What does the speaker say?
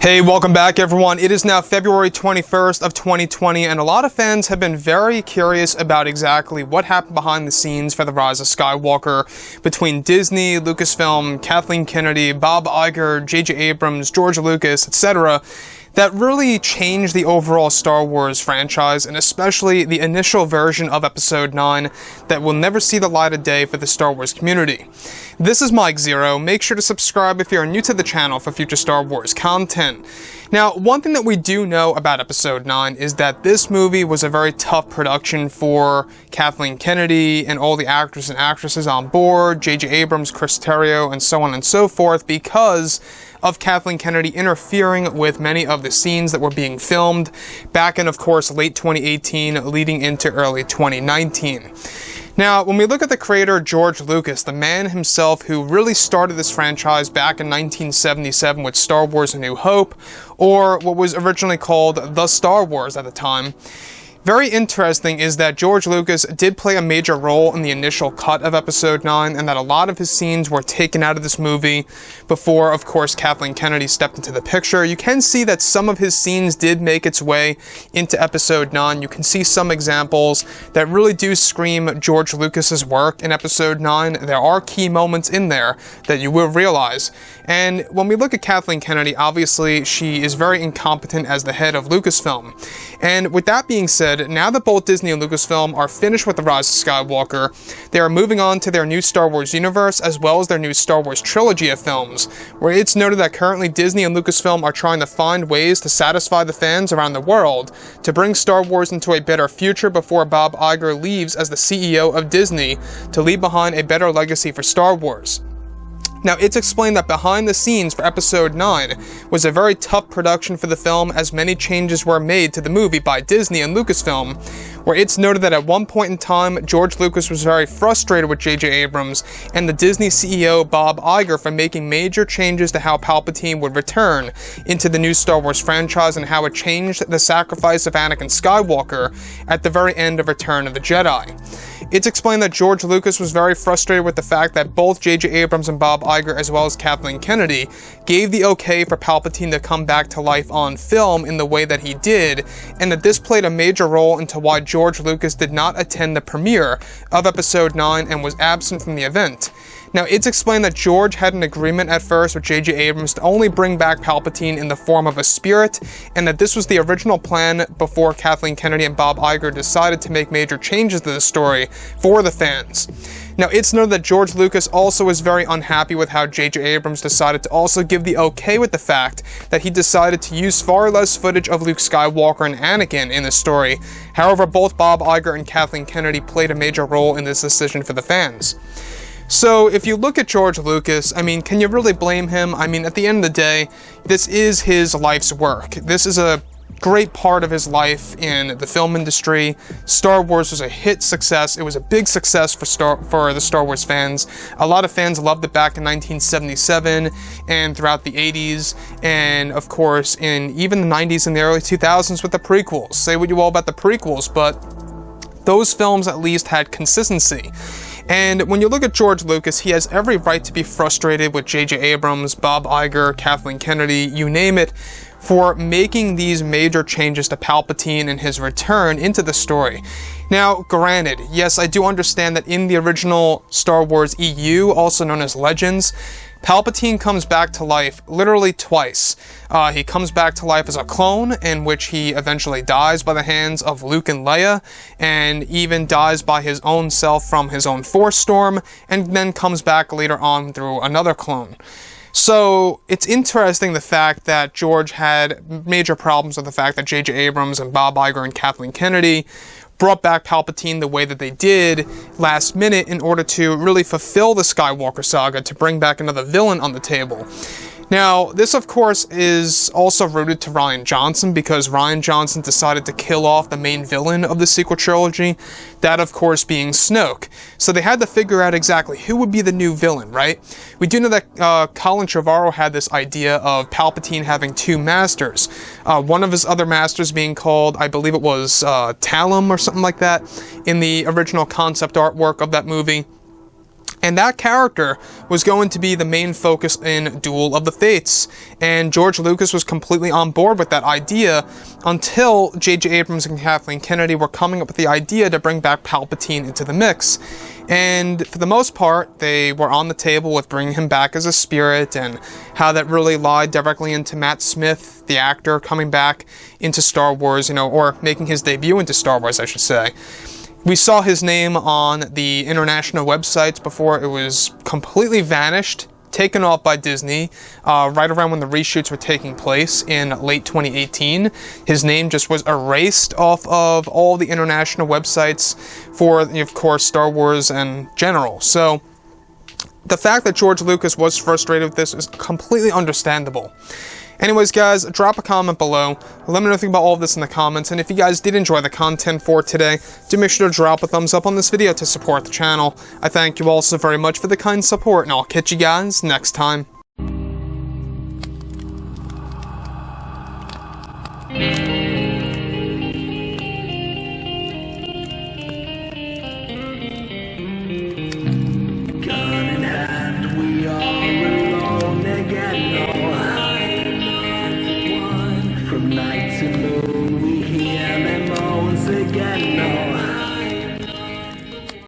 Hey, welcome back everyone. It is now February 21st of 2020, and a lot of fans have been very curious about exactly what happened behind the scenes for The Rise of Skywalker between Disney, Lucasfilm, Kathleen Kennedy, Bob Iger, J.J. Abrams, George Lucas, etc. that really changed the overall Star Wars franchise, and especially the initial version of Episode 9 that will never see the light of day for the Star Wars community. This is Mike Zero. Make sure to subscribe if you're new to the channel for future Star Wars content. Now, one thing that we do know about Episode 9 is that this movie was a very tough production for Kathleen Kennedy and all the actors and actresses on board, J.J. Abrams, Chris Terrio, and so on and so forth, because of Kathleen Kennedy interfering with many of the scenes that were being filmed back in, of course, late 2018 leading into early 2019. Now, when we look at the creator George Lucas, the man himself who really started this franchise back in 1977 with Star Wars A New Hope, or what was originally called The Star Wars at the time, very interesting is that George Lucas did play a major role in the initial cut of Episode 9, and that a lot of his scenes were taken out of this movie before, of course, Kathleen Kennedy stepped into the picture. You can see that some of his scenes did make its way into Episode 9. You can see some examples that really do scream George Lucas's work in Episode 9. There are key moments in there that you will realize. And when we look at Kathleen Kennedy, obviously she is very incompetent as the head of Lucasfilm. And with that being said, now that both Disney and Lucasfilm are finished with The Rise of Skywalker, they are moving on to their new Star Wars universe as well as their new Star Wars trilogy of films, where it's noted that currently Disney and Lucasfilm are trying to find ways to satisfy the fans around the world to bring Star Wars into a better future before Bob Iger leaves as the CEO of Disney to leave behind a better legacy for Star Wars. Now, it's explained that behind the scenes for Episode 9 was a very tough production for the film, as many changes were made to the movie by Disney and Lucasfilm, where it's noted that at one point in time, George Lucas was very frustrated with J.J. Abrams and the Disney CEO Bob Iger for making major changes to how Palpatine would return into the new Star Wars franchise, and how it changed the sacrifice of Anakin Skywalker at the very end of Return of the Jedi. It's explained that George Lucas was very frustrated with the fact that both J.J. Abrams and Bob Iger, as well as Kathleen Kennedy, gave the okay for Palpatine to come back to life on film in the way that he did, and that this played a major role into why George Lucas did not attend the premiere of Episode 9 and was absent from the event. Now, it's explained that George had an agreement at first with J.J. Abrams to only bring back Palpatine in the form of a spirit, and that this was the original plan before Kathleen Kennedy and Bob Iger decided to make major changes to the story for the fans. Now, it's noted that George Lucas also was very unhappy with how J.J. Abrams decided to also give the okay with the fact that he decided to use far less footage of Luke Skywalker and Anakin in the story. However, both Bob Iger and Kathleen Kennedy played a major role in this decision for the fans. So, if you look at George Lucas, I mean, can you really blame him? I mean, at the end of the day, this is his life's work. This is a great part of his life in the film industry. Star Wars was a hit success. It was a big success for the Star Wars fans. A lot of fans loved it back in 1977 and throughout the 80s, and of course in even the 90s and the early 2000s with the prequels. Say what you will about the prequels, but those films at least had consistency. And when you look at George Lucas, he has every right to be frustrated with J.J. Abrams, Bob Iger, Kathleen Kennedy, you name it, for making these major changes to Palpatine and his return into the story. Now, granted, yes, I do understand that in the original Star Wars EU, also known as Legends, Palpatine comes back to life literally twice. He comes back to life as a clone, in which he eventually dies by the hands of Luke and Leia, and even dies by his own self from his own Force Storm, and then comes back later on through another clone. So, it's interesting the fact that George had major problems with the fact that J.J. Abrams and Bob Iger and Kathleen Kennedy brought back Palpatine the way that they did last minute in order to really fulfill the Skywalker saga, to bring back another villain on the table. Now, this of course is also rooted to Rian Johnson, because Rian Johnson decided to kill off the main villain of the sequel trilogy, that of course being Snoke. So they had to figure out exactly who would be the new villain, right? We do know that Colin Trevorrow had this idea of Palpatine having two masters. One of his other masters being called, I believe it was Talum or something like that, in the original concept artwork of that movie. And that character was going to be the main focus in Duel of the Fates. And George Lucas was completely on board with that idea until J.J. Abrams and Kathleen Kennedy were coming up with the idea to bring back Palpatine into the mix. And for the most part, they were on the table with bringing him back as a spirit and how that really lied directly into Matt Smith, the actor, coming back into Star Wars, or making his debut into Star Wars, I should say. We saw his name on the international websites before it was completely vanished, taken off by Disney, right around when the reshoots were taking place in late 2018. His name just was erased off of all the international websites for, of course, Star Wars in general. So the fact that George Lucas was frustrated with this is completely understandable. Anyways, guys, drop a comment below. Let me know anything about all of this in the comments, and if you guys did enjoy the content for today, do make sure to drop a thumbs up on this video to support the channel. I thank you all so very much for the kind support, and I'll catch you guys next time.